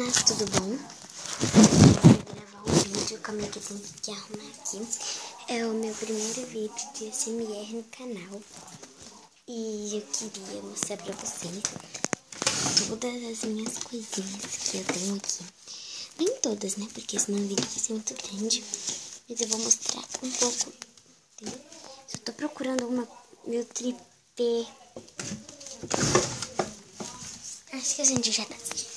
meninas, tudo bom? Eu vou gravar um vídeo, calma aí que eu tenho que arrumar aqui. É o meu primeiro vídeo de ASMR no canal. E eu queria mostrar pra vocês todas as minhas coisinhas que eu tenho aqui. Nem todas, né? Porque senão o vídeo vai ser muito grande. Mas eu vou mostrar um pouco, entendeu? Só tô procurando meu tripé. Acho que a gente já tá assistindo.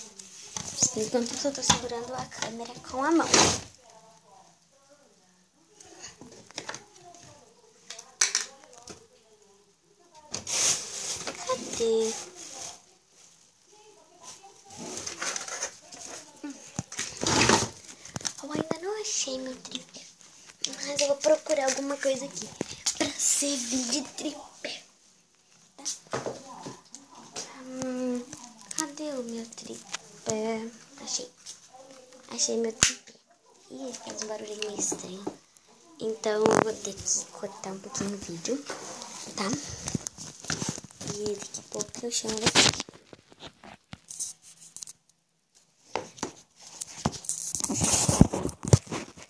Enquanto eu só tô segurando a câmera com a mão. Cadê? Eu ainda não achei meu tripé. Mas eu vou procurar alguma coisa aqui pra servir de tripé. Tá? Cadê o meu tripé? Achei meu tripé. Ih, faz um barulho meio estranho. Então eu vou ter que cortar um pouquinho o vídeo, tá? E daqui a pouco eu chamo vocês.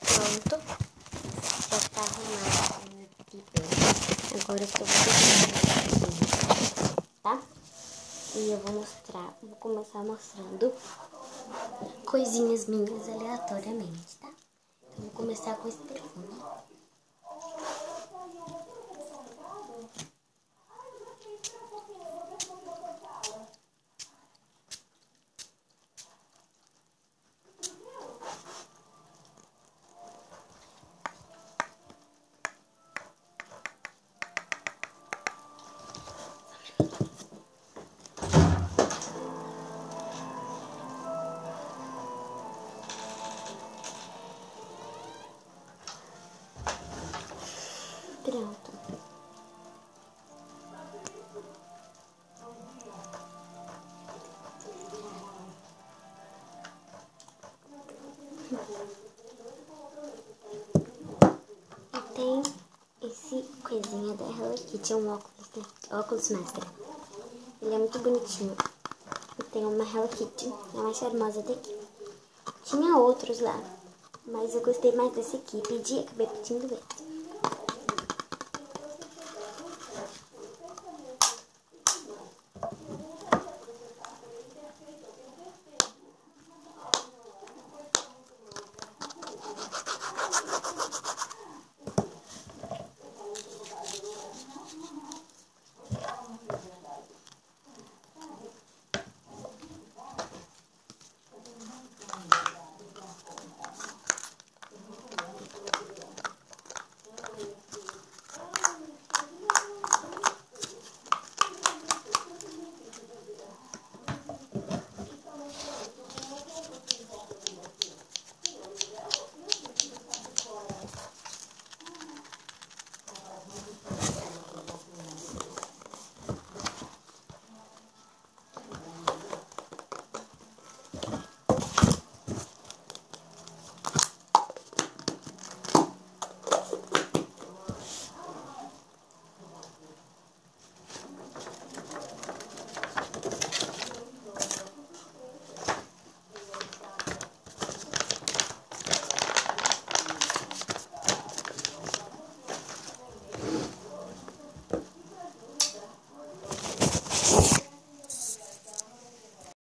Pronto. Já tá arrumado o meu tripé. Agora eu tô botando, tá? E eu vou começar mostrando coisinhas minhas aleatoriamente, tá? Então, vou começar com esse perfume. Pronto. E tem esse coisinha da Hello Kitty, é um óculos, né? Óculos máscara. Ele é muito bonitinho. E tem uma Hello Kitty, a mais charmosa daqui. Tinha outros lá, mas eu gostei mais desse aqui. Pedi e acabei pedindo esse.